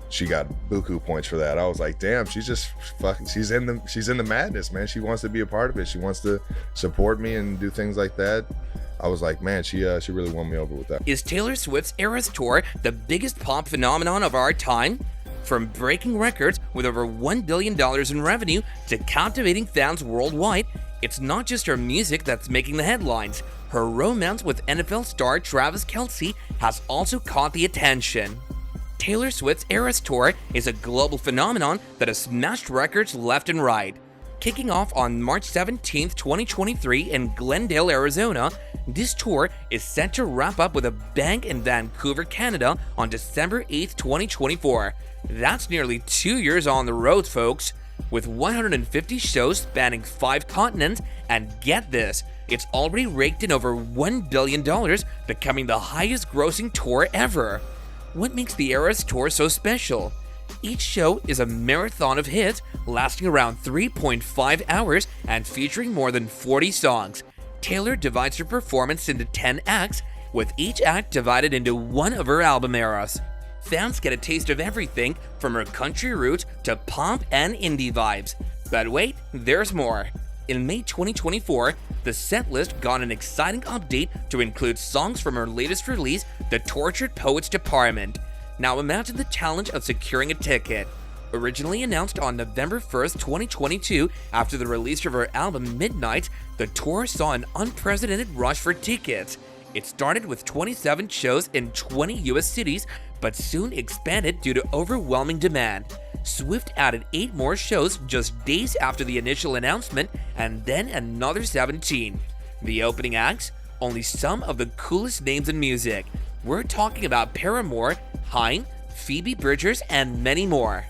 she got buku points for that. I was like, damn, she's just fucking, she's in the madness, man. She wants to be a part of it. She wants to support me and do things like that. I was like, man, she really won me over with that. Is Taylor Swift's Eras Tour the biggest pop phenomenon of our time? From breaking records with over $1 billion in revenue to captivating fans worldwide, it's not just her music that's making the headlines. Her romance with NFL star Travis Kelce has also caught the attention. Taylor Swift's Eras Tour is a global phenomenon that has smashed records left and right. Kicking off on March 17, 2023 in Glendale, Arizona, this tour is set to wrap up with a bang in Vancouver, Canada on December 8, 2024. That's nearly 2 years on the road, folks. With 150 shows spanning 5 continents, and get this, it's already raked in over $1 billion, becoming the highest grossing tour ever. What makes the Eras Tour so special? Each show is a marathon of hits lasting around 3.5 hours and featuring more than 40 songs. Taylor divides her performance into 10 acts, with each act divided into one of her album eras. Fans get a taste of everything from her country roots to pop and indie vibes. But wait, there's more. In May 2024, the setlist got an exciting update to include songs from her latest release, The Tortured Poets Department. Now imagine the challenge of securing a ticket. Originally announced on November 1st, 2022, after the release of her album Midnight, the tour saw an unprecedented rush for tickets. It started with 27 shows in 20 US cities, but soon expanded due to overwhelming demand. Swift added 8 more shows just days after the initial announcement, and then another 17. The opening acts? Only some of the coolest names in music. We're talking about Paramore, Haim, Phoebe Bridgers, and many more.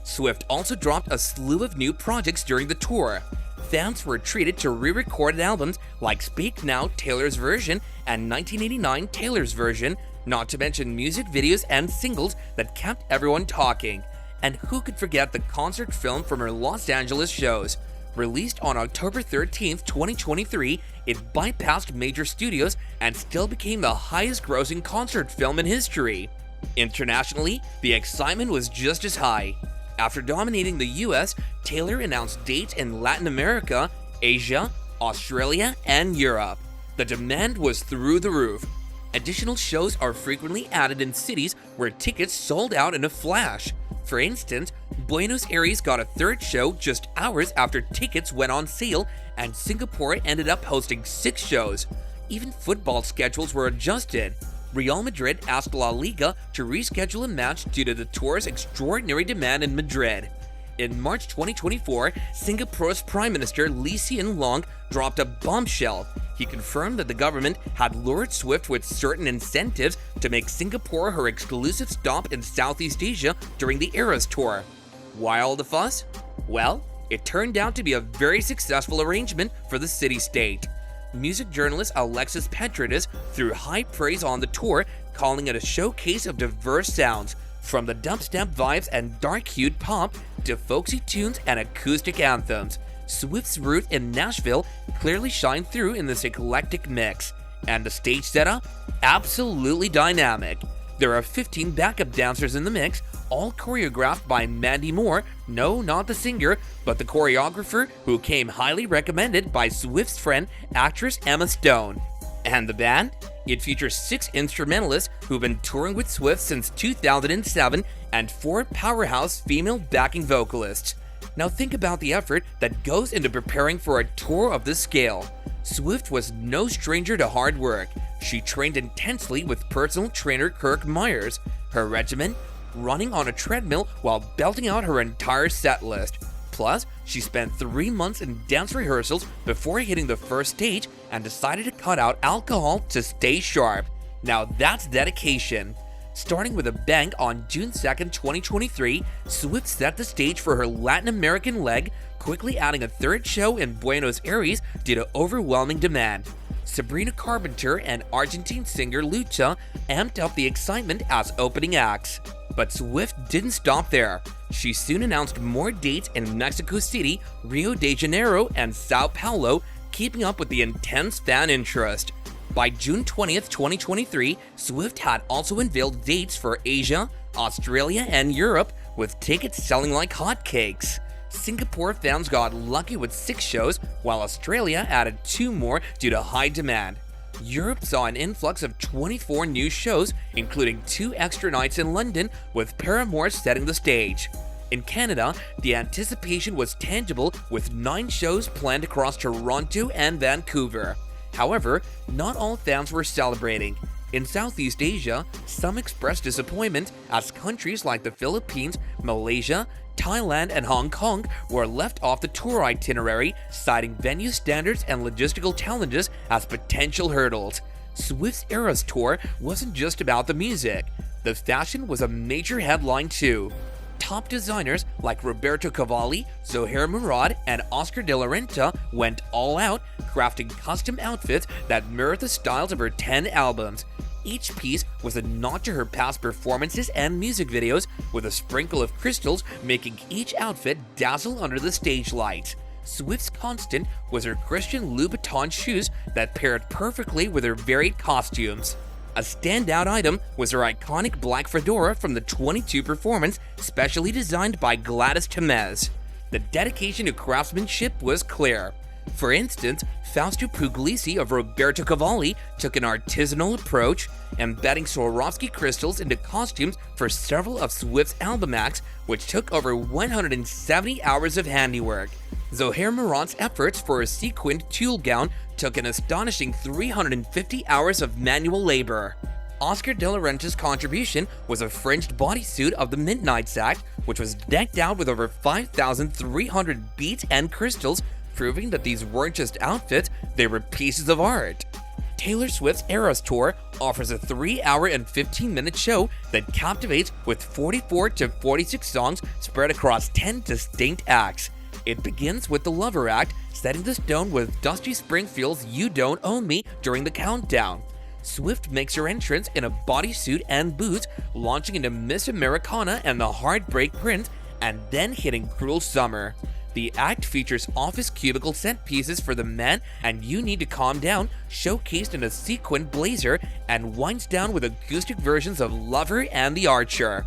Swift also dropped a slew of new projects during the tour. Fans were treated to re-recorded albums like Speak Now, Taylor's version, and 1989, Taylor's version, not to mention music videos and singles that kept everyone talking. And who could forget the concert film from her Los Angeles shows? Released on October 13, 2023, it bypassed major studios and still became the highest-grossing concert film in history. Internationally, the excitement was just as high. After dominating the US, Taylor announced dates in Latin America, Asia, Australia, and Europe. The demand was through the roof. Additional shows are frequently added in cities where tickets sold out in a flash. For instance, Buenos Aires got a third show just hours after tickets went on sale, and Singapore ended up hosting 6 shows. Even football schedules were adjusted. Real Madrid asked La Liga to reschedule a match due to the tour's extraordinary demand in Madrid. In March 2024, Singapore's Prime Minister Lee Hsien Loong dropped a bombshell. He confirmed that the government had lured Swift with certain incentives to make Singapore her exclusive stop in Southeast Asia during the Eras Tour. Why all the fuss? Well, it turned out to be a very successful arrangement for the city-state. Music journalist Alexis Petridis threw high praise on the tour, calling it a showcase of diverse sounds, from the dubstep vibes and dark-hued pop to folksy tunes and acoustic anthems. Swift's root in Nashville clearly shined through in this eclectic mix. And the stage setup? Absolutely dynamic. There are 15 backup dancers in the mix, all choreographed by Mandy Moore, no, not the singer, but the choreographer who came highly recommended by Swift's friend, actress Emma Stone. And the band? It features 6 instrumentalists who've been touring with Swift since 2007 and 4 powerhouse female backing vocalists. Now think about the effort that goes into preparing for a tour of this scale. Swift was no stranger to hard work. She trained intensely with personal trainer Kirk Myers. Her regimen? Running on a treadmill while belting out her entire set list. Plus, she spent 3 months in dance rehearsals before hitting the first stage and decided to cut out alcohol to stay sharp. Now that's dedication. Starting with a bang on June 2nd, 2023, Swift set the stage for her Latin American leg, quickly adding a third show in Buenos Aires due to overwhelming demand. Sabrina Carpenter and Argentine singer Lucha amped up the excitement as opening acts. But Swift didn't stop there. She soon announced more dates in Mexico City, Rio de Janeiro, and Sao Paulo, keeping up with the intense fan interest. By June 20th, 2023, Swift had also unveiled dates for Asia, Australia, and Europe, with tickets selling like hotcakes. Singapore fans got lucky with 6 shows, while Australia added 2 more due to high demand. Europe saw an influx of 24 new shows, including 2 extra nights in London, with Paramore setting the stage. In Canada, the anticipation was tangible, with 9 shows planned across Toronto and Vancouver. However, not all fans were celebrating. In Southeast Asia, some expressed disappointment as countries like the Philippines, Malaysia, Thailand, and Hong Kong were left off the tour itinerary, citing venue standards and logistical challenges as potential hurdles. Swift's Eras Tour wasn't just about the music. The fashion was a major headline too. Top designers like Roberto Cavalli, Zuhair Murad, and Oscar de la Renta went all out, crafting custom outfits that mirrored the styles of her 10 albums. Each piece was a nod to her past performances and music videos, with a sprinkle of crystals making each outfit dazzle under the stage lights. Swift's constant was her Christian Louboutin shoes that paired perfectly with her varied costumes. A standout item was her iconic black fedora from the 22 performance, specially designed by Gladys Temez. The dedication to craftsmanship was clear. For instance, Fausto Puglisi of Roberto Cavalli took an artisanal approach, embedding Swarovski crystals into costumes for several of Swift's album acts, which took over 170 hours of handiwork. Zuhair Murad's efforts for a sequined tulle gown took an astonishing 350 hours of manual labor. Oscar de la Renta's contribution was a fringed bodysuit of the Midnight's Act, which was decked out with over 5,300 beads and crystals, proving that these weren't just outfits, they were pieces of art. Taylor Swift's Eras Tour offers a 3-hour and 15-minute show that captivates with 44 to 46 songs spread across 10 distinct acts. It begins with the Lover Act, setting the stone with Dusty Springfield's You Don't Own Me during the countdown. Swift makes her entrance in a bodysuit and boots, launching into Miss Americana and the Heartbreak Prince, and then hitting Cruel Summer. The act features office cubicle set pieces for the men and You Need to Calm Down, showcased in a sequined blazer, and winds down with acoustic versions of Lover and The Archer.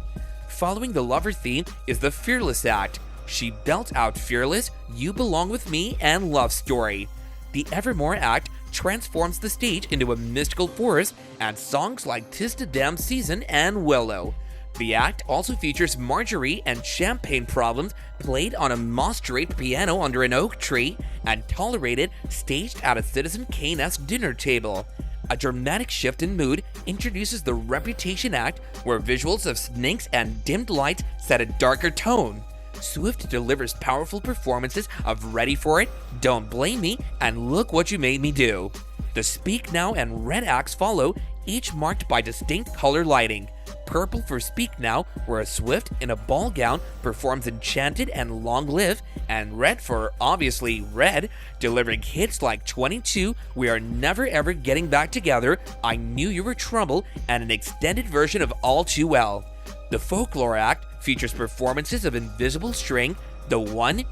Following the Lover theme is the Fearless Act. She belts out Fearless, You Belong With Me, and Love Story. The Evermore Act transforms the stage into a mystical forest, and songs like 'Tis the Damn Season and Willow. The act also features Marjorie and Champagne Problems played on a moss-draped piano under an oak tree, and Tolerated staged at a Citizen Kane-esque dinner table. A dramatic shift in mood introduces the Reputation Act, where visuals of snakes and dimmed lights set a darker tone. Swift delivers powerful performances of Ready For It, Don't Blame Me, and Look What You Made Me Do. The Speak Now and Red acts follow, each marked by distinct color lighting. Purple for Speak Now, where Swift in a ball gown performs Enchanted and Long Live, and red for, obviously, Red, delivering hits like 22, We Are Never Ever Getting Back Together, I Knew You Were Trouble, and an extended version of All Too Well. The Folklore Act features performances of Invisible String, The One,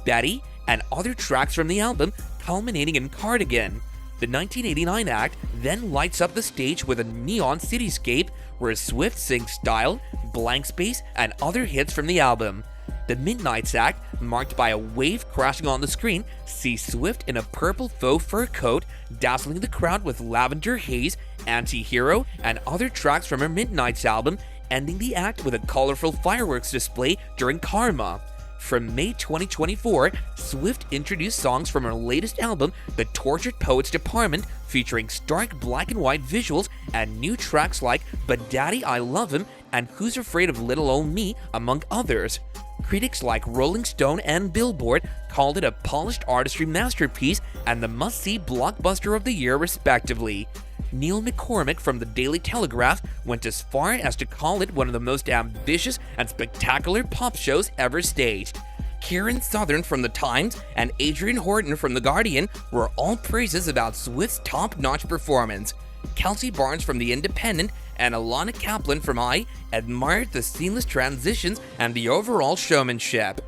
Betty, and other tracks from the album, culminating in Cardigan. The 1989 act then lights up the stage with a neon cityscape where Swift sings Style, Blank Space, and other hits from the album. The Midnight's Act, marked by a wave crashing on the screen, sees Swift in a purple faux fur coat, dazzling the crowd with Lavender Haze, Anti-Hero, and other tracks from her Midnight's album, ending the act with a colorful fireworks display during Karma. From May 2024, Swift introduced songs from her latest album, The Tortured Poets Department, featuring stark black and white visuals and new tracks like But Daddy I Love Him and Who's Afraid of Little Old Me, among others. Critics like Rolling Stone and Billboard called it a polished artistry masterpiece and the must-see blockbuster of the year, respectively. Neil McCormick from the Daily Telegraph went as far as to call it one of the most ambitious and spectacular pop shows ever staged. Kieran Southern from The Times and Adrian Horton from The Guardian were all praises about Swift's top-notch performance. Kelsey Barnes from The Independent and Alana Kaplan from I admired the seamless transitions and the overall showmanship.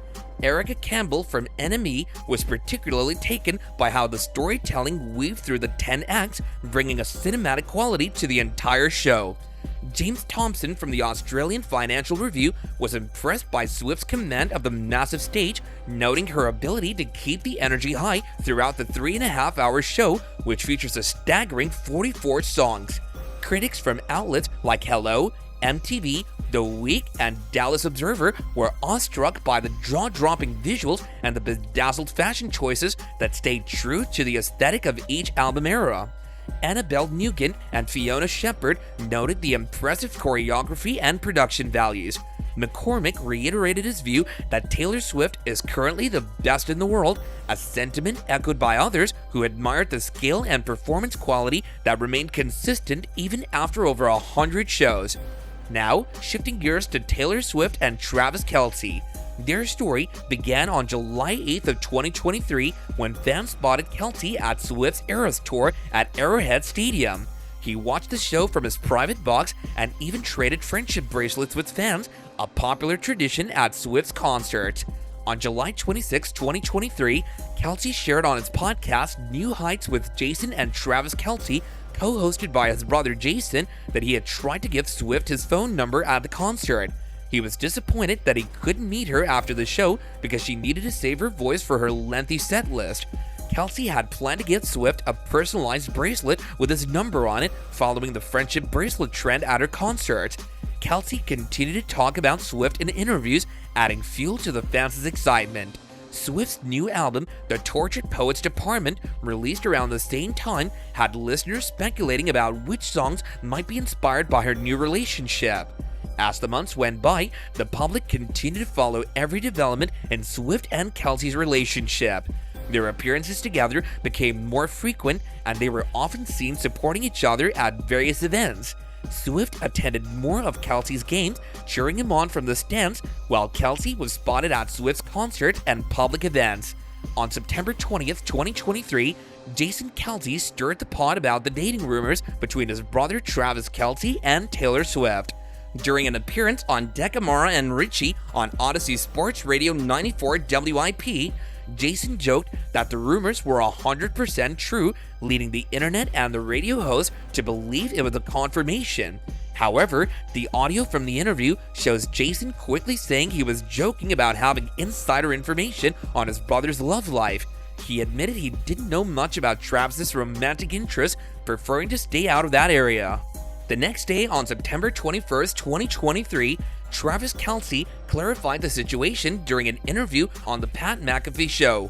Erica Campbell from NME was particularly taken by how the storytelling weaved through the 10 acts, bringing a cinematic quality to the entire show. James Thompson from the Australian Financial Review was impressed by Swift's command of the massive stage, noting her ability to keep the energy high throughout the 3.5-hour show, which features a staggering 44 songs. Critics from outlets like Hello, MTV, The Week, and Dallas Observer were awestruck by the jaw-dropping visuals and the bedazzled fashion choices that stayed true to the aesthetic of each album era. Annabelle Nugent and Fiona Shepard noted the impressive choreography and production values. McCormick reiterated his view that Taylor Swift is currently the best in the world, a sentiment echoed by others who admired the skill and performance quality that remained consistent even after over 100 shows. Now, shifting gears to Taylor Swift and Travis Kelce. Their story began on July 8th of 2023 when fans spotted Kelce at Swift's Eras Tour at Arrowhead Stadium. He watched the show from his private box and even traded friendship bracelets with fans, a popular tradition at Swift's concerts. On July 26, 2023, Kelce shared on his podcast New Heights with Jason and Travis Kelce, co-hosted by his brother Jason, that he had tried to give Swift his phone number at the concert. He was disappointed that he couldn't meet her after the show because she needed to save her voice for her lengthy set list. Kelce had planned to get Swift a personalized bracelet with his number on it following the friendship bracelet trend at her concert. Kelce continued to talk about Swift in interviews, adding fuel to the fans' excitement. Swift's new album, The Tortured Poets Department, released around the same time, had listeners speculating about which songs might be inspired by her new relationship. As the months went by, the public continued to follow every development in Swift and Kelce's relationship. Their appearances together became more frequent, and they were often seen supporting each other at various events. Swift attended more of Kelce's games, cheering him on from the stands, while Kelce was spotted at Swift's concerts and public events. On September 20th, 2023, Jason Kelce stirred the pot about the dating rumors between his brother Travis Kelce and Taylor Swift. During an appearance on Decamara and Richie on Odyssey Sports Radio 94 WIP, Jason joked that the rumors were 100% true, leading the internet and the radio host to believe it was a confirmation. However, the audio from the interview shows Jason quickly saying he was joking about having insider information on his brother's love life. He admitted he didn't know much about Travis's romantic interests, preferring to stay out of that area. The next day, on September 21st, 2023, Travis Kelce clarified the situation during an interview on The Pat McAfee Show.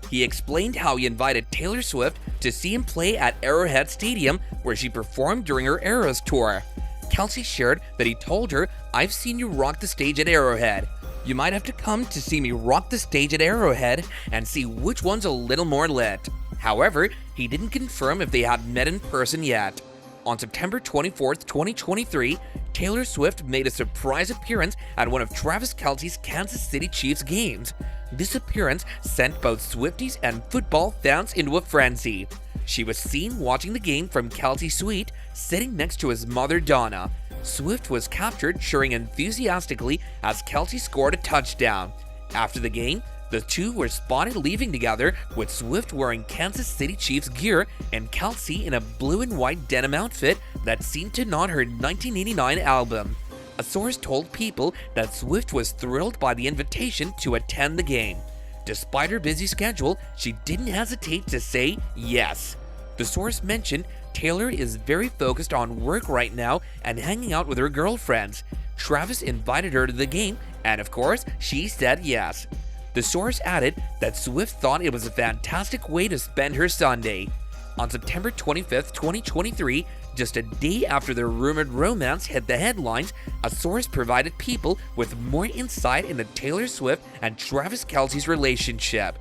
He explained how he invited Taylor Swift to see him play at Arrowhead Stadium, where she performed during her Eras tour. Kelce shared that he told her, "I've seen you rock the stage at Arrowhead. You might have to come to see me rock the stage at Arrowhead and see which one's a little more lit." However, he didn't confirm if they had met in person yet. On September 24th, 2023, Taylor Swift made a surprise appearance at one of Travis Kelce's Kansas City Chiefs games. This appearance sent both Swifties and football fans into a frenzy. She was seen watching the game from Kelce's suite, sitting next to his mother Donna. Swift was captured cheering enthusiastically as Kelce scored a touchdown. After the game, the two were spotted leaving together, with Swift wearing Kansas City Chiefs gear and Kelce in a blue and white denim outfit that seemed to nod her 1989 album. A source told People that Swift was thrilled by the invitation to attend the game. Despite her busy schedule, she didn't hesitate to say yes. The source mentioned Taylor is very focused on work right now and hanging out with her girlfriends. Travis invited her to the game, and of course, she said yes. The source added that Swift thought it was a fantastic way to spend her Sunday. On September 25th, 2023, just a day after their rumored romance hit the headlines, a source provided People with more insight into Taylor Swift and Travis Kelce's relationship.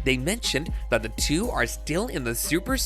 They mentioned that the two are still in the super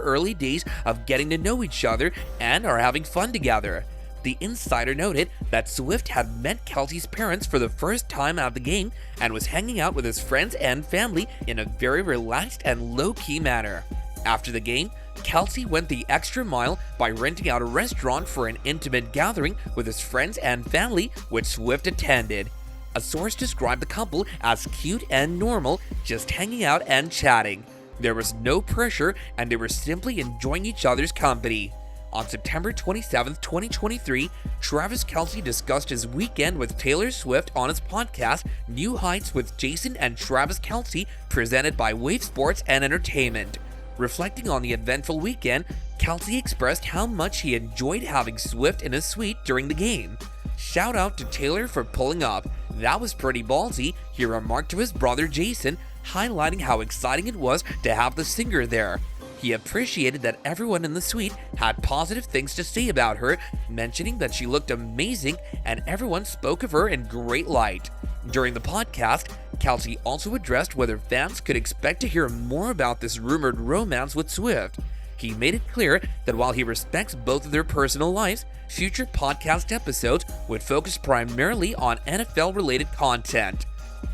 early days of getting to know each other and are having fun together. The insider noted that Swift had met Kelce's parents for the first time at the game and was hanging out with his friends and family in a very relaxed and low-key manner. After the game, Kelce went the extra mile by renting out a restaurant for an intimate gathering with his friends and family, which Swift attended. A source described the couple as cute and normal, just hanging out and chatting. There was no pressure, and they were simply enjoying each other's company. On September 27, 2023, Travis Kelce discussed his weekend with Taylor Swift on his podcast, New Heights with Jason and Travis Kelce, presented by Wave Sports and Entertainment. Reflecting on the eventful weekend, Kelce expressed how much he enjoyed having Swift in his suite during the game. "Shout out to Taylor for pulling up. That was pretty ballsy," he remarked to his brother Jason, highlighting how exciting it was to have the singer there. He appreciated that everyone in the suite had positive things to say about her, mentioning that she looked amazing and everyone spoke of her in great light. During the podcast, Kelce also addressed whether fans could expect to hear more about this rumored romance with Swift. He made it clear that while he respects both of their personal lives, future podcast episodes would focus primarily on NFL-related content.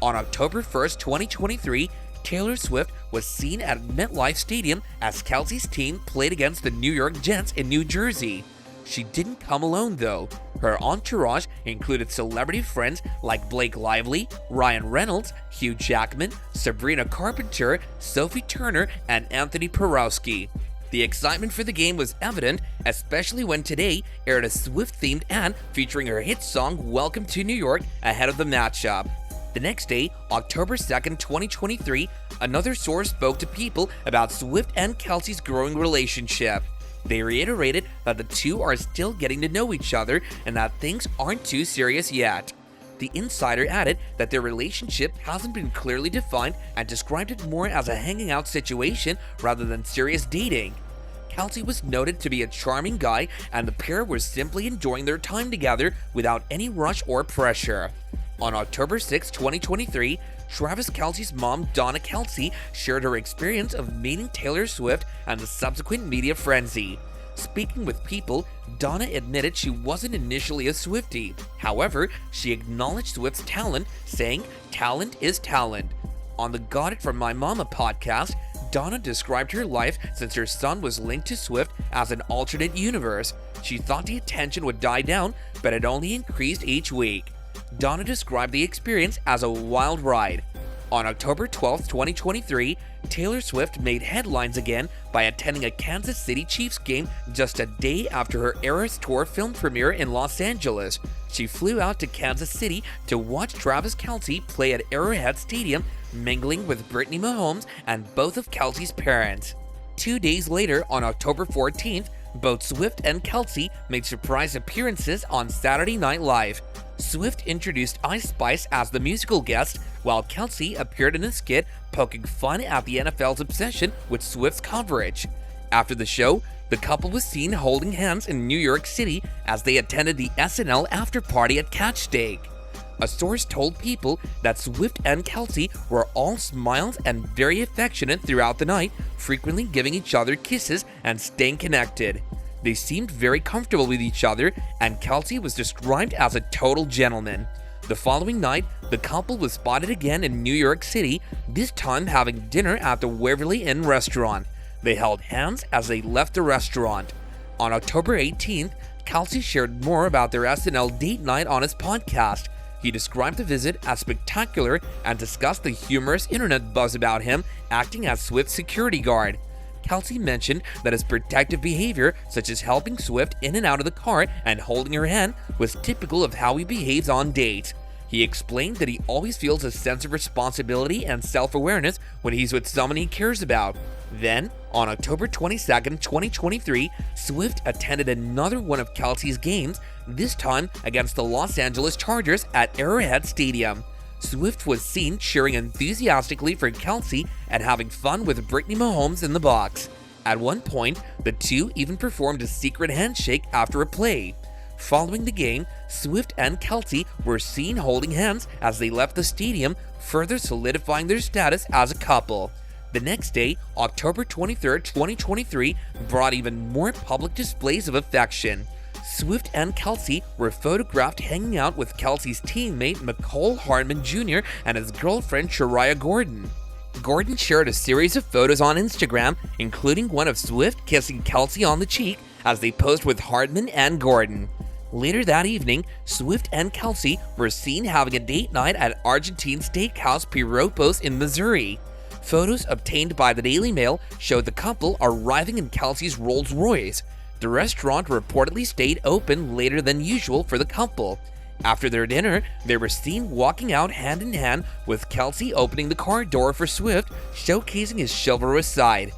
On October 1st, 2023, Taylor Swift was seen at MetLife Stadium as Kelce's team played against the New York Jets in New Jersey. She didn't come alone though. Her entourage included celebrity friends like Blake Lively, Ryan Reynolds, Hugh Jackman, Sabrina Carpenter, Sophie Turner, and Anthony Porowski. The excitement for the game was evident, especially when Today aired a Swift-themed ad featuring her hit song Welcome to New York ahead of the matchup. The next day, October 2nd, 2023, another source spoke to People about Swift and Kelce's growing relationship. They reiterated that the two are still getting to know each other and that things aren't too serious yet. The insider added that their relationship hasn't been clearly defined and described it more as a hanging out situation rather than serious dating. Kelce was noted to be a charming guy, and the pair were simply enjoying their time together without any rush or pressure. On October 6, 2023, Travis Kelce's mom, Donna Kelce, shared her experience of meeting Taylor Swift and the subsequent media frenzy. Speaking with People, Donna admitted she wasn't initially a Swiftie. However, she acknowledged Swift's talent, saying, "Talent is talent." On the Got It From My Mama podcast, Donna described her life since her son was linked to Swift as an alternate universe. She thought the attention would die down, but it only increased each week. Donna described the experience as a wild ride. On October 12, 2023, Taylor Swift made headlines again by attending a Kansas City Chiefs game just a day after her Eras Tour film premiere in Los Angeles. She flew out to Kansas City to watch Travis Kelce play at Arrowhead Stadium, mingling with Brittany Mahomes and both of Kelce's parents. 2 days later, on October 14th, both Swift and Kelce made surprise appearances on Saturday Night Live. Swift introduced Ice Spice as the musical guest, while Kelce appeared in a skit poking fun at the NFL's obsession with Swift's coverage. After the show, the couple was seen holding hands in New York City as they attended the SNL after-party at Catch Steak. A source told People that Swift and Kelce were all smiles and very affectionate throughout the night, frequently giving each other kisses and staying connected. They seemed very comfortable with each other, and Kelce was described as a total gentleman. The following night, the couple was spotted again in New York City, this time having dinner at the Waverly Inn restaurant. They held hands as they left the restaurant. On October 18th, Kelce shared more about their SNL date night on his podcast. He described the visit as spectacular and discussed the humorous internet buzz about him acting as Swift's security guard. Kelce mentioned that his protective behavior, such as helping Swift in and out of the car and holding her hand, was typical of how he behaves on dates. He explained that he always feels a sense of responsibility and self-awareness when he's with someone he cares about. Then, on October 22nd, 2023, Swift attended another one of Kelce's games, this time against the Los Angeles Chargers at Arrowhead Stadium. Swift was seen cheering enthusiastically for Kelce and having fun with Brittany Mahomes in the box. At one point, the two even performed a secret handshake after a play. Following the game, Swift and Kelce were seen holding hands as they left the stadium, further solidifying their status as a couple. The next day, October 23rd, 2023, brought even more public displays of affection. Swift and Kelce were photographed hanging out with Kelce's teammate McCole Hardman Jr. and his girlfriend Shariah Gordon. Gordon shared a series of photos on Instagram, including one of Swift kissing Kelce on the cheek as they posed with Hardman and Gordon. Later that evening, Swift and Kelce were seen having a date night at Argentine steakhouse Piropos in Missouri. Photos obtained by the Daily Mail showed the couple arriving in Kelce's Rolls Royce. The restaurant reportedly stayed open later than usual for the couple. After their dinner, they were seen walking out hand in hand, with Kelce opening the car door for Swift, showcasing his chivalrous side.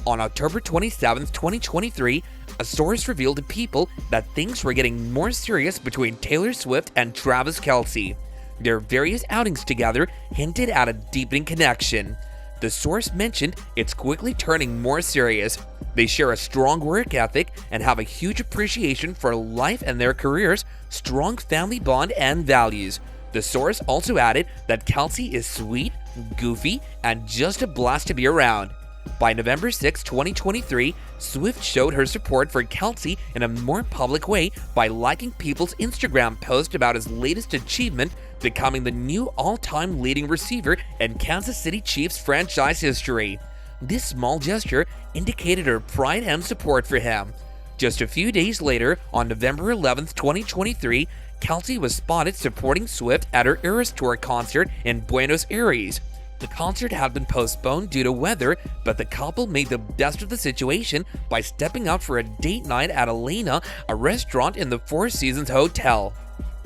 On October 27, 2023, a source revealed to People that things were getting more serious between Taylor Swift and Travis Kelce. Their various outings together hinted at a deepening connection. The source mentioned it's quickly turning more serious. They share a strong work ethic and have a huge appreciation for life and their careers, strong family bond, and values. The source also added that Kelce is sweet, goofy, and just a blast to be around. By November 6, 2023, Swift showed her support for Kelce in a more public way by liking People's Instagram post about his latest achievement, becoming the new all-time leading receiver in Kansas City Chiefs franchise history. This small gesture indicated her pride and support for him. Just a few days later, on November 11, 2023, Kelce was spotted supporting Swift at her Eras Tour concert in Buenos Aires. The concert had been postponed due to weather, but the couple made the best of the situation by stepping out for a date night at Elena, a restaurant in the Four Seasons Hotel.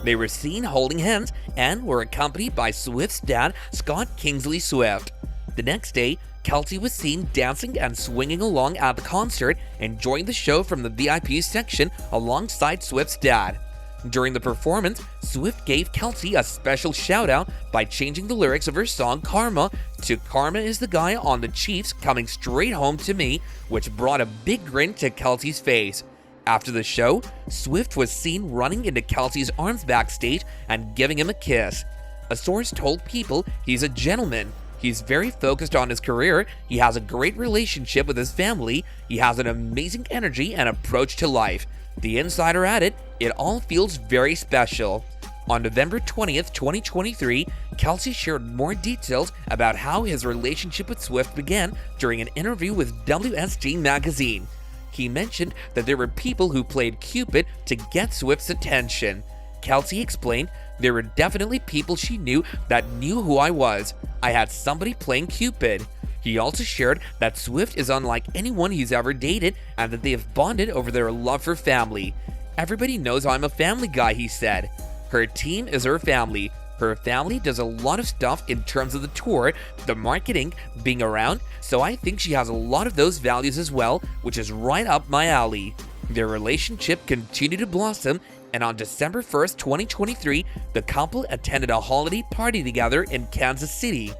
They were seen holding hands and were accompanied by Swift's dad, Scott Kingsley Swift. The next day, Kelce was seen dancing and swinging along at the concert, enjoying the show from the VIP section alongside Swift's dad. During the performance, Swift gave Kelce a special shout-out by changing the lyrics of her song Karma to "Karma is the guy on the Chiefs coming straight home to me," which brought a big grin to Kelce's face. After the show, Swift was seen running into Kelce's arms backstage and giving him a kiss. A source told People he's a gentleman. He's very focused on his career, he has a great relationship with his family, he has an amazing energy and approach to life. The insider added, "It all feels very special." On November 20th, 2023, Kelce shared more details about how his relationship with Swift began during an interview with WSG magazine. He mentioned that there were people who played Cupid to get Swift's attention. Kelce explained, "There were definitely people she knew that knew who I was. I had somebody playing Cupid." He also shared that Swift is unlike anyone he's ever dated and that they have bonded over their love for family. "Everybody knows I'm a family guy," he said. Her team is her family. Her family does a lot of stuff in terms of the tour, the marketing, being around, so I think she has a lot of those values as well, which is right up my alley. Their relationship continued to blossom, and on December 1st, 2023, the couple attended a holiday party together in Kansas City.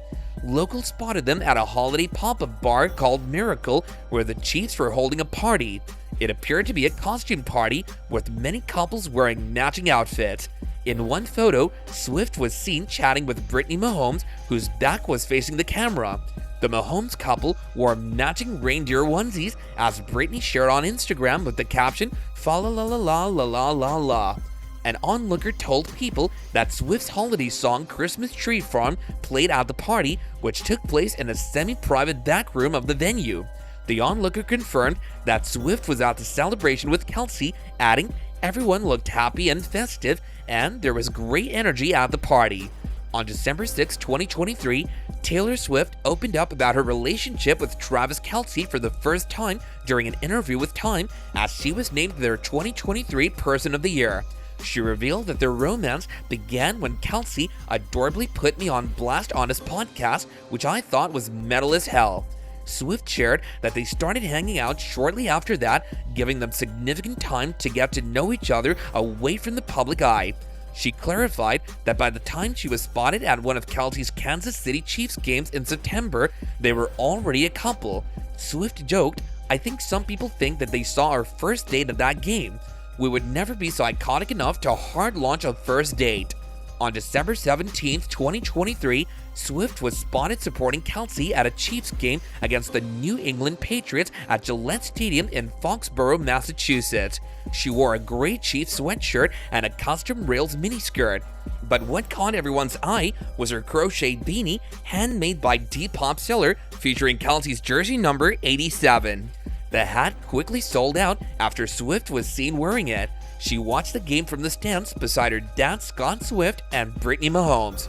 Locals spotted them at a holiday pop-up bar called Miracle, where the Chiefs were holding a party. It appeared to be a costume party with many couples wearing matching outfits. In one photo, Swift was seen chatting with Brittany Mahomes, whose back was facing the camera. The Mahomes couple wore matching reindeer onesies, as Brittany shared on Instagram with the caption, "Fa la la la la la la la la." An onlooker told People that Swift's holiday song Christmas Tree Farm played at the party, which took place in a semi-private back room of the venue. The onlooker confirmed that Swift was at the celebration with Kelce, adding, "Everyone looked happy and festive, and there was great energy at the party." On December 6, 2023, Taylor Swift opened up about her relationship with Travis Kelce for the first time during an interview with Time, as she was named their 2023 Person of the Year. She revealed that their romance began when Kelce adorably put me on blast on his podcast, which I thought was metal as hell. Swift shared that they started hanging out shortly after that, giving them significant time to get to know each other away from the public eye. She clarified that by the time she was spotted at one of Kelce's Kansas City Chiefs games in September, they were already a couple. Swift joked, "I think some people think that they saw our first date at that game. We would never be so iconic enough to hard launch a first date." On December 17th, 2023, Swift was spotted supporting Kelce at a Chiefs game against the New England Patriots at Gillette Stadium in Foxborough, Massachusetts. She wore a gray Chiefs sweatshirt and a custom rails miniskirt. But what caught everyone's eye was her crochet beanie, handmade by Depop Seller, featuring Kelce's jersey number 87. The hat quickly sold out after Swift was seen wearing it. She watched the game from the stands beside her dad Scott Swift and Brittany Mahomes.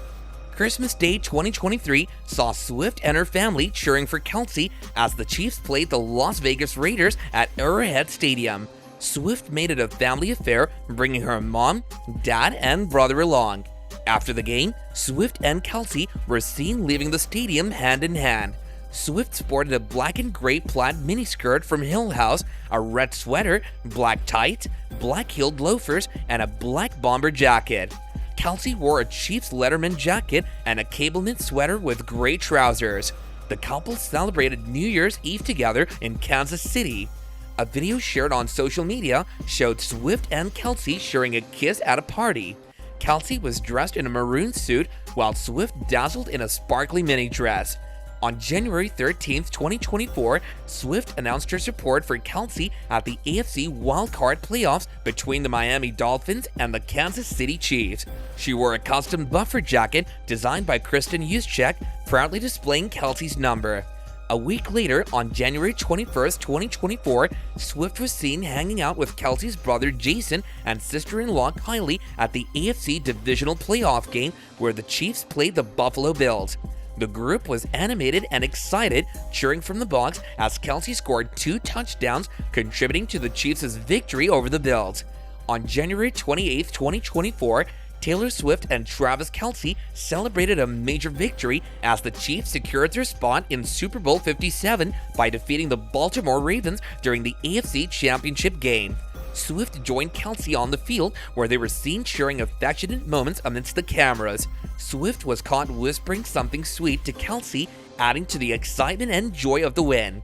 Christmas Day 2023 saw Swift and her family cheering for Kelce as the Chiefs played the Las Vegas Raiders at Arrowhead Stadium. Swift made it a family affair, bringing her mom, dad, and brother along. After the game, Swift and Kelce were seen leaving the stadium hand in hand. Swift sported a black and gray plaid miniskirt from Hill House, a red sweater, black tights, black-heeled loafers, and a black bomber jacket. Kelce wore a Chiefs Letterman jacket and a cable knit sweater with gray trousers. The couple celebrated New Year's Eve together in Kansas City. A video shared on social media showed Swift and Kelce sharing a kiss at a party. Kelce was dressed in a maroon suit while Swift dazzled in a sparkly mini dress. On January 13, 2024, Swift announced her support for Kelce at the AFC wildcard playoffs between the Miami Dolphins and the Kansas City Chiefs. She wore a custom buffer jacket designed by Kristen Juszczyk, proudly displaying Kelce's number. A week later, on January 21, 2024, Swift was seen hanging out with Kelce's brother Jason and sister-in-law Kylie at the AFC divisional playoff game where the Chiefs played the Buffalo Bills. The group was animated and excited, cheering from the box as Kelce scored 2 touchdowns, contributing to the Chiefs' victory over the Bills. On January 28, 2024, Taylor Swift and Travis Kelce celebrated a major victory as the Chiefs secured their spot in Super Bowl 57 by defeating the Baltimore Ravens during the AFC Championship game. Swift joined Kelce on the field, where they were seen sharing affectionate moments amidst the cameras. Swift was caught whispering something sweet to Kelce, adding to the excitement and joy of the win.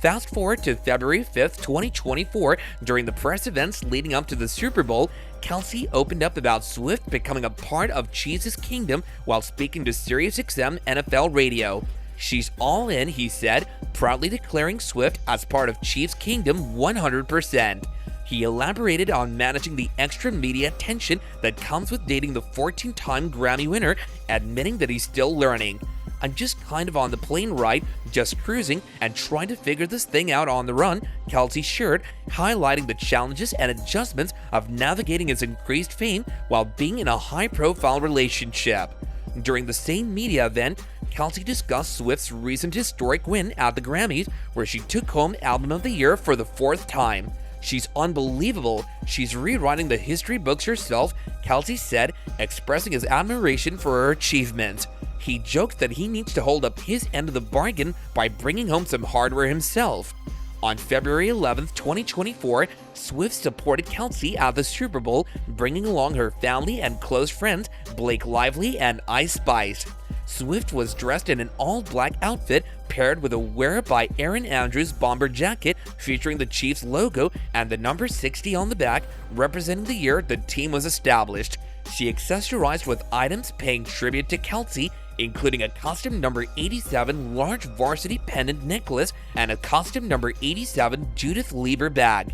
Fast forward to February 5th, 2024, during the press events leading up to the Super Bowl, Kelce opened up about Swift becoming a part of Chiefs' kingdom while speaking to SiriusXM NFL Radio. "She's all in," he said, proudly declaring Swift as part of Chiefs' kingdom 100%. He elaborated on managing the extra media attention that comes with dating the 14-time Grammy winner, admitting that he's still learning. "I'm just kind of on the plane ride, just cruising and trying to figure this thing out on the run," Kelce shared, highlighting the challenges and adjustments of navigating his increased fame while being in a high-profile relationship. During the same media event, Kelce discussed Swift's recent historic win at the Grammys, where she took home Album of the Year for the 4th time. "She's unbelievable. She's rewriting the history books herself," Kelce said, expressing his admiration for her achievements. He joked that he needs to hold up his end of the bargain by bringing home some hardware himself. On February 11, 2024, Swift supported Kelce at the Super Bowl, bringing along her family and close friends Blake Lively and Ice Spice. Swift was dressed in an all-black outfit paired with a Wear by Erin Andrews bomber jacket featuring the Chiefs logo and the number 60 on the back, representing the year the team was established. She accessorized with items paying tribute to Kelce, including a custom number 87 large varsity pendant necklace and a custom number 87 Judith Lieber bag.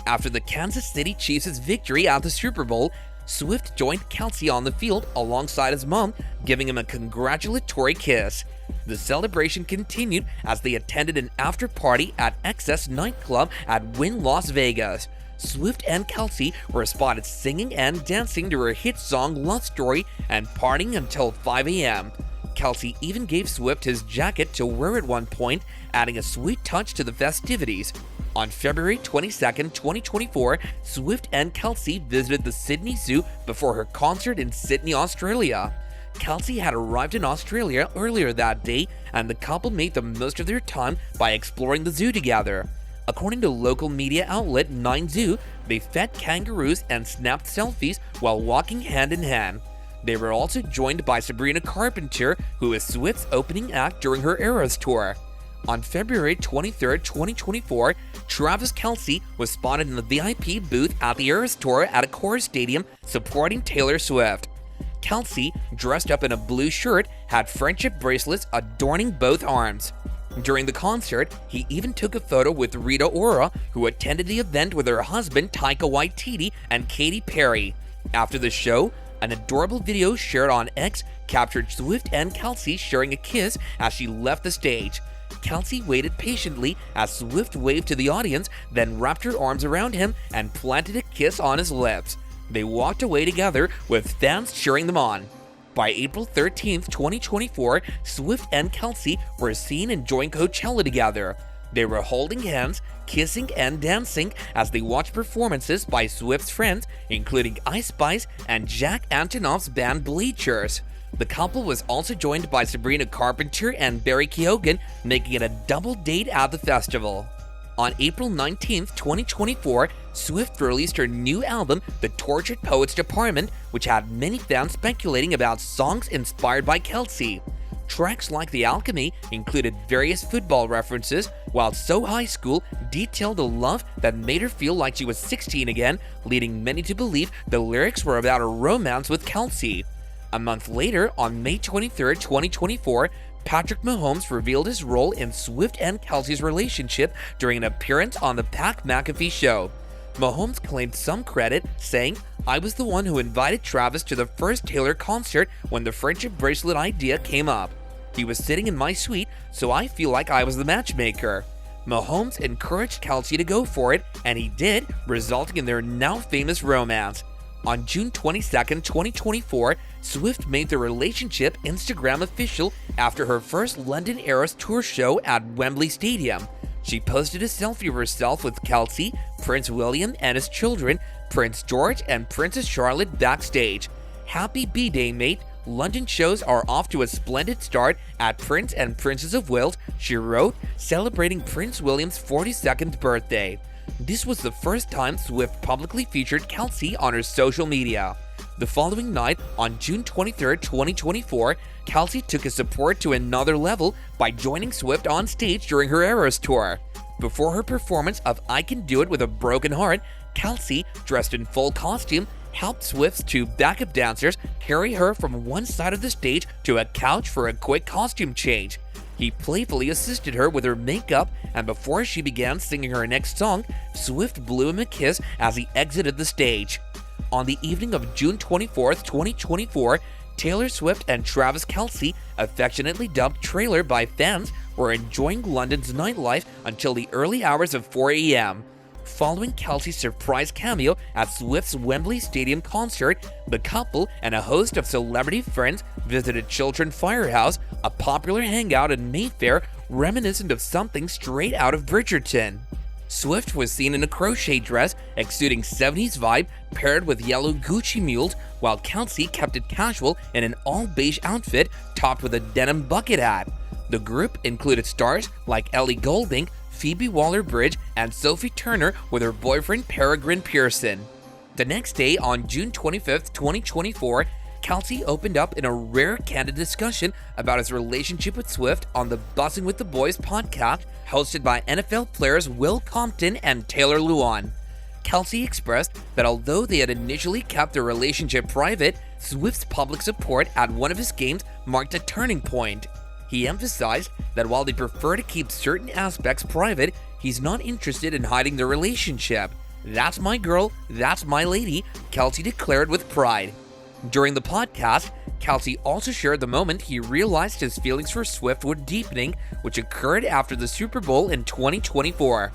After the Kansas City Chiefs' victory at the Super Bowl, Swift joined Kelce on the field alongside his mom, giving him a congratulatory kiss. The celebration continued as they attended an after-party at Excess nightclub at Wynn, Las Vegas. Swift and Kelce were spotted singing and dancing to her hit song Love Story and partying until 5 a.m. Kelce even gave Swift his jacket to wear at one point, adding a sweet touch to the festivities. On February 22, 2024, Swift and Kelce visited the Sydney Zoo before her concert in Sydney, Australia. Kelce had arrived in Australia earlier that day, and the couple made the most of their time by exploring the zoo together. According to local media outlet 9 Zoo, they fed kangaroos and snapped selfies while walking hand in hand. They were also joined by Sabrina Carpenter, who is Swift's opening act during her Eras tour. On February 23, 2024, Travis Kelce was spotted in the VIP booth at the Eras tour at Accor Stadium supporting Taylor Swift. Kelce, dressed up in a blue shirt, had friendship bracelets adorning both arms. During the concert, he even took a photo with Rita Ora, who attended the event with her husband Taika Waititi and Katy Perry. After the show, an adorable video shared on X captured Swift and Kelce sharing a kiss as she left the stage. Kelce waited patiently as Swift waved to the audience, then wrapped her arms around him and planted a kiss on his lips. They walked away together with fans cheering them on. By April 13, 2024, Swift and Kelce were seen enjoying Coachella together. They were holding hands, kissing and dancing as they watched performances by Swift's friends, including Ice Spice and Jack Antonoff's band Bleachers. The couple was also joined by Sabrina Carpenter and Barry Keoghan, making it a double date at the festival. On April 19, 2024, Swift released her new album, The Tortured Poets Department, which had many fans speculating about songs inspired by Kelce. Tracks like The Alchemy included various football references, while So High School detailed a love that made her feel like she was 16 again, leading many to believe the lyrics were about a romance with Kelce. A month later, on May 23, 2024, Patrick Mahomes revealed his role in Swift and Kelce's relationship during an appearance on the Pat McAfee show. Mahomes claimed some credit, saying, "I was the one who invited Travis to the first Taylor concert when the friendship bracelet idea came up. He was sitting in my suite, so I feel like I was the matchmaker." Mahomes encouraged Kelce to go for it, and he did, resulting in their now famous romance. On June 22, 2024, Swift made the relationship Instagram official after her first London Eras tour show at Wembley Stadium. She posted a selfie of herself with Kelce, Prince William and his children, Prince George and Princess Charlotte backstage. "Happy B-Day, mate. London shows are off to a splendid start at Prince and Princess of Wales," she wrote, celebrating Prince William's 42nd birthday. This was the first time Swift publicly featured Kelce on her social media. The following night, on June 23, 2024, Kelce took his support to another level by joining Swift on stage during her Eras tour. Before her performance of I Can Do It With a Broken Heart, Kelce, dressed in full costume, helped Swift's two backup dancers carry her from one side of the stage to a couch for a quick costume change. He playfully assisted her with her makeup, and before she began singing her next song, Swift blew him a kiss as he exited the stage. On the evening of June 24, 2024, Taylor Swift and Travis Kelce, affectionately dubbed Trailer by fans, were enjoying London's nightlife until the early hours of 4 a.m. Following Kelce's surprise cameo at Swift's Wembley Stadium concert, the couple and a host of celebrity friends visited Chiltern Firehouse, a popular hangout in Mayfair reminiscent of something straight out of Bridgerton. Swift was seen in a crochet dress exuding 70s vibe paired with yellow Gucci mules, while Kelce kept it casual in an all-beige outfit topped with a denim bucket hat. The group included stars like Ellie Goulding, Phoebe Waller-Bridge, and Sophie Turner with her boyfriend Peregrine Pearson. The next day, on June 25, 2024, Kelce opened up in a rare candid discussion about his relationship with Swift on the Buzzing with the Boys podcast, hosted by NFL players Will Compton and Taylor Lewan. Kelce expressed that although they had initially kept their relationship private, Swift's public support at one of his games marked a turning point. He emphasized that while they prefer to keep certain aspects private, he's not interested in hiding their relationship. "That's my girl, that's my lady," Kelce declared with pride. During the podcast, Kelce also shared the moment he realized his feelings for Swift were deepening, which occurred after the Super Bowl in 2024.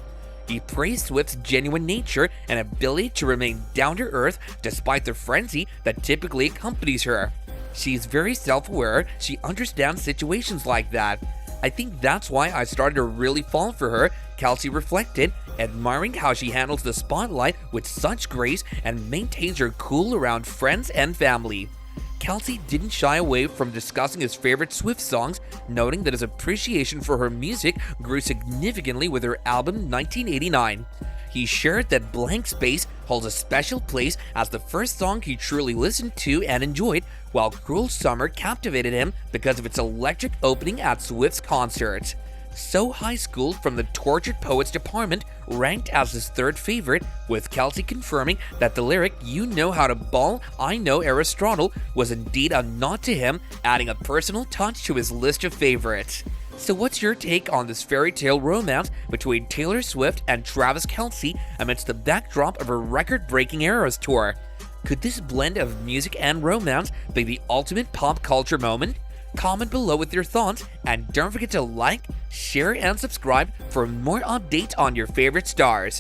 He praised Swift's genuine nature and ability to remain down-to-earth despite the frenzy that typically accompanies her. "She's very self-aware, she understands situations like that. I think that's why I started to really fall for her," Kelce reflected, admiring how she handles the spotlight with such grace and maintains her cool around friends and family. Kelce didn't shy away from discussing his favorite Swift songs, noting that his appreciation for her music grew significantly with her album 1989. He shared that Blank Space holds a special place as the first song he truly listened to and enjoyed, while Cruel Summer captivated him because of its electric opening at Swift's concerts. So High School from the Tortured Poets Department ranked as his third favorite, with Kelce confirming that the lyric "You know how to ball, I know Aristotle" was indeed a nod to him, adding a personal touch to his list of favorites. So what's your take on this fairy tale romance between Taylor Swift and Travis Kelce amidst the backdrop of a record-breaking Eras tour? Could this blend of music and romance be the ultimate pop culture moment? Comment below with your thoughts, and don't forget to like, share, and subscribe for more updates on your favorite stars.